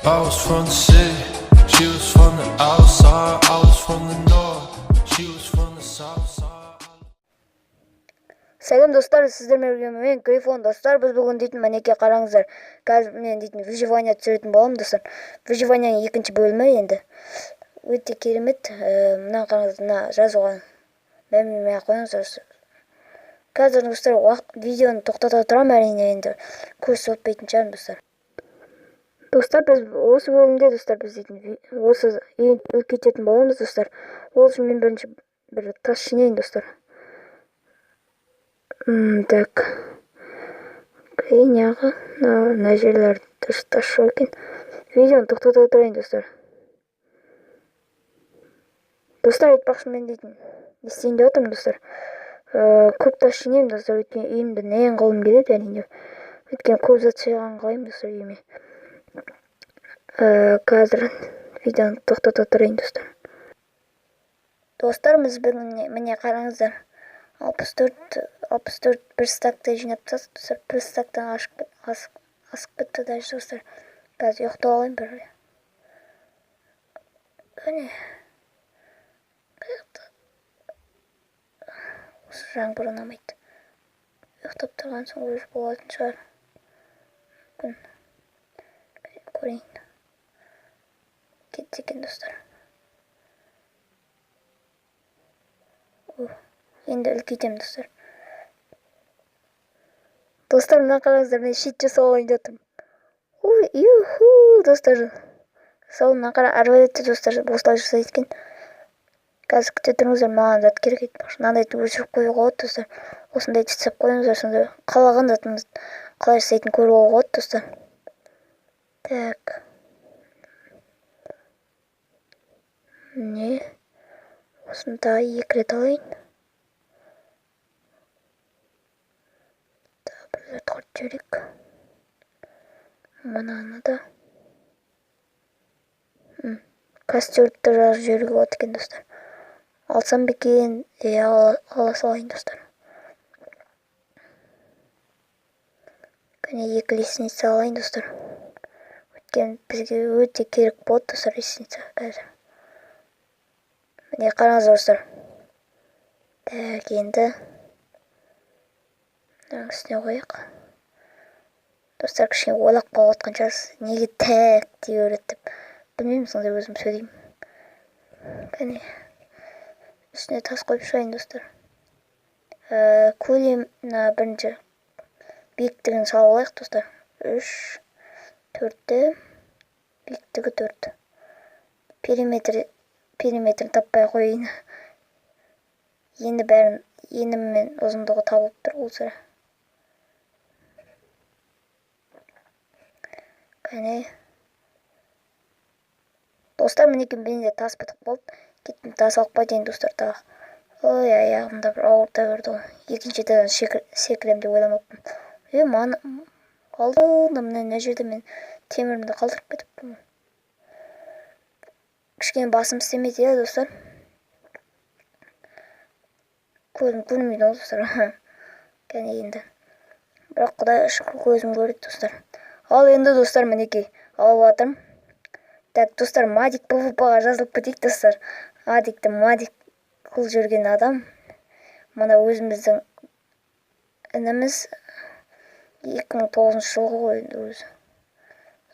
I was from the city, she was from the outside. I was from the north, she was from the south side. Сәлем достар, сіздермен бірге мен Грифон достар. Біз бүгін дейтін мінекей қараңыздар. Қазір мен дейтін выживание түсіретін боламын достар. Выживанияның екінші бөлімі енді. Өте керемет. Мына қараңыздар, мына жазуға мәлімдеме қойыңыздар. Қазір достар видеоны тоқтата тұрамын, әрине енді көрсетіп өтпейтін шығармын достар. Достар, біз осы бөлімде достар біз дейтін осы кететін боламыз достар. Ол үшін мен бірінші бір тас жинайын достар. Так. Неғі, мына жерлерді дұрыс тас жоқ екен. Видеоны тоқтата отырайын достар. Достар, айтпақшы мен дейтін не істейін деп отырмын достар. Көп тас жинаймын достар, өйткені үйімді нәйін қылғым келеді әрине. Өйткені көп зат жиған қалаймын достар үйіме. Қазір видеоны тоқтата отырайын достар. Достар, біз міне қараңыздар. 64 бір стакты жинап тастадық достар. Бір стактан асып кетті даже достар. Қазір ұйықтап алайын бір. Қане. Осы жаңбыр ұнамайды. Ұйықтап тұрған соң өзі болатын шығар. Күн. Көрейін. Кетті екен достар. Енді үлкейтем достар. Достар, мына қараңыздар, мен шит жасап алайын деп отырмын. Юху, достар. Сол мына қара арбалетті достар осылай жасайды екен. Қазір күте тұрыңыздар, маған зат керек еді. Мынандайды өшіріп қоюға болады достар. Осындай жасап қойыңыздар, сонда қалаған затыңызды қалай жасайтынын көруге болады достар. Так. Не? Осында екі рет алайын. Қорт жүрек. Мұнаны да. Костерді жазып жүруге болады екен достар. Алсам бекен, ала салайын достар. Кәне екі лестница алайын достар. Өткен бізге өте керек болады достар лестница қазір. Міне қараңыздар достар. Так, енді үстіне қояйық. Достар, кішкене ойлап қалып отқан шығарсыз. Неге так дей береді деп. Білмеймін, сондай өзім сөйлеймін. Кәне. Үстіне тас қойып шығайын достар. Көлем бірінші биіктігін салып алайық достар. 3, 4-ті, биіктігі 4. Периметрін таппай қойын. Енді бәрін енім мен ұзындығы табылып тұр осы. Кәне. Достар, мінекен бенде тас бітіп болды. Кеттім тас алып қайтайын достар тағы. Ой, аяғымда бір ауырта берді ғой. Екінші етадан секірем деп ойламаппын. Мана қалдым, мына жерде мен темірімді қалдырып кетіппін. Кішкене басым істемейді иә достар. Көзім көрмейді ол достар. Кәне енді. Бірақ құдай шүкір көзім көреді достар. Ал енді достар, мінекей алып жатырмын. Так, достар, Мадик ПВП-ға жазылып кетейік достар. Адикті Мадик қыл жүрген адам. Мына өзіміздің ініміз 2009 жылғы ғой өзі.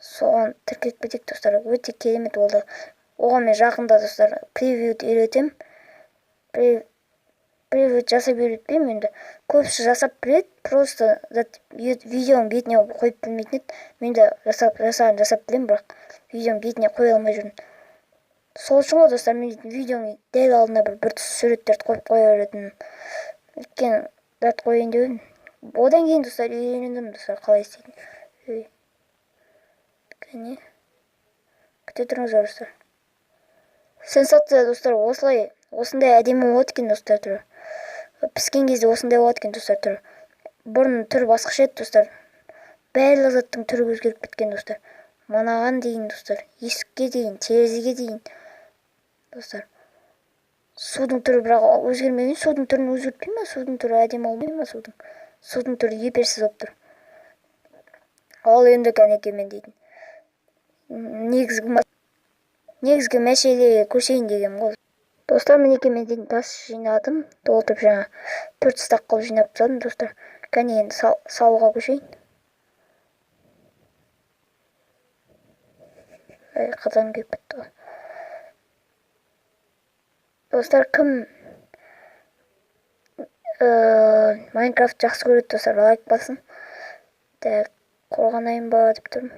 Соған тіркеліп кетейік достар. Өте керемет болды. Оған мен жақында достар превьюді үйретем. Превьюді жасап үйретпеймін енді. Көпші жасап біледі, просто видеоның бетіне қойып білмейтін еді. Мен де жасап білем, бірақ видеоның бетіне қоя алмай жүрмін. Сол үшін ғой достар, мен видеоның дәл алдына бір суреттерді қойып қоя беретін. Өйткені зат қойын деп. Одан кейін достар үйрендім достар қалай істейтін. Кәне. Күте тұрыңыздар достар. Сенсация достар, осындай әдемі болады екен достар түрі. Піскен кезде осындай болады екен достар түрі. Бұрын түрі басқаша еді достар. Барлық заттың түрі өзгеріп кеткен достар. Манаған дейін достар, есікке дейін, терезеге дейін достар. Судың түрі бірақ өзгермеген, судың түрін өзгертпей ма? Судың түрі әдемі olмай ма судың? Судың түрі еперсіз болып тұр. Ал енді кәнеке мен дейтін. негізгі мәселеге көшейін дегенім ғой. Достар, мінекей мен дейтін тас жинадым. Толтырып жаңа 4 стак қылып жинап тастадым, достар. Кәне енді салуға көшейін. Қазан күйіп кетті ғой. Достар, кім Майнкрафт жақсы көреді, достар, лайк бассын. Так, қорғанайын ба деп тұрмын.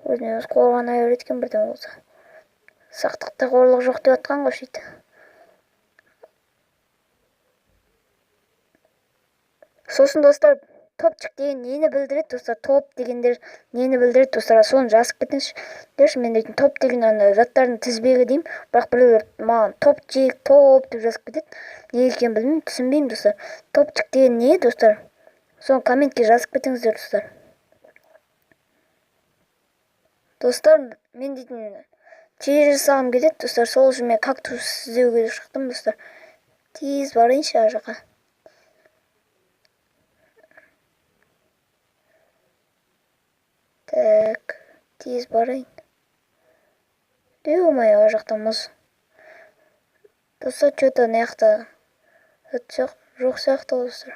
Өзіне өз қорғанай өреткен бірден болса. Сақтықта қорлық жоқ деп атқан ғой шейді. Сосын, достар, топчик деген нені білдіреді, достар? Топ дегендер нені білдіреді, достар? Соны жазып кетіңіздерші. Мен дейтін топ деген заттардың тізбегі деймін. Бірақ біреулер маған топчик, топ деп жазып кетеді. Не екенін білмеймін, түсінбеймін, достар. Топчик деген не, достар? Соны комментке жазып кетіңіздер, достар. Достар, мен дейтін тез жасағым келеді, достар. Сол үшін мен кактус іздеуге шықтым, достар. Тез барайыншы ар жаққа. Так, тез барайын. Ой, ар жақта мұз. Достар, что-то мына жақта жоқ сияқты, достар.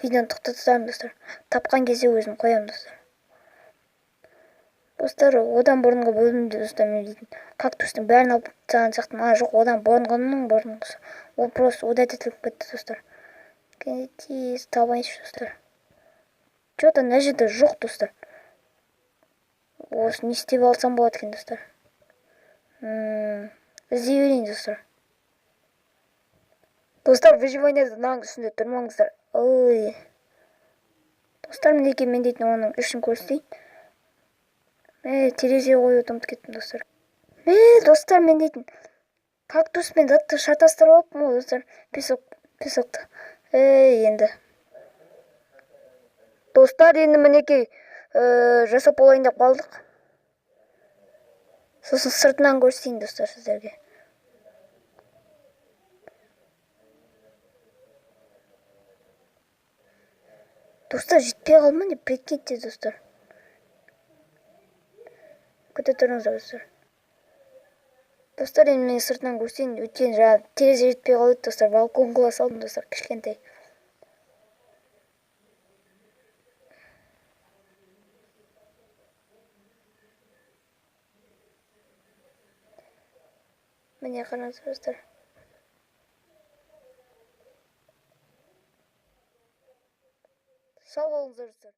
Видеоны тоқтатамын, достар. Тапқан кезде өзім қоямын, достар. Достар, одан бұрынғы бөлімде, достар, мен дейтін кактустың бәрін алып тастаған сияқтымын. Жоқ, одан бұрынғысы. Ол просто удать етіліп кетті, достар. Тез табайыншы, достар. Что-то мына жерде жоқ, достар. Осы не істеп алсам болады екен, достар. Іздей берейін, достар. Достар, выживаниеда мынаның үстінде тұрмаңыздар. Ой. Достар, мінекей мен дейтін оның ішін көрсетейін. Терезе қоюды ұмытып кеттім, достар. Достар, мен дейтін кактуспен затты шатастырып алыппын ғой, достар. Песокты. Енді. Достар, енді мінекей жасап болайын деп қалдық. Сосын сыртынан көрсетейін, достар, сіздерге. Достар, жетпей қалма, не прикиньте, достар. Күте тұрыңыздар, достар. Достар, енді мен сыртынан көрсетейін. Өткен жаңа терезе жетпей қалды, достар. Балкон қыла салдым, достар, кішкентай. Міне қараңыздар, достар. Сау болыңыздар, достар.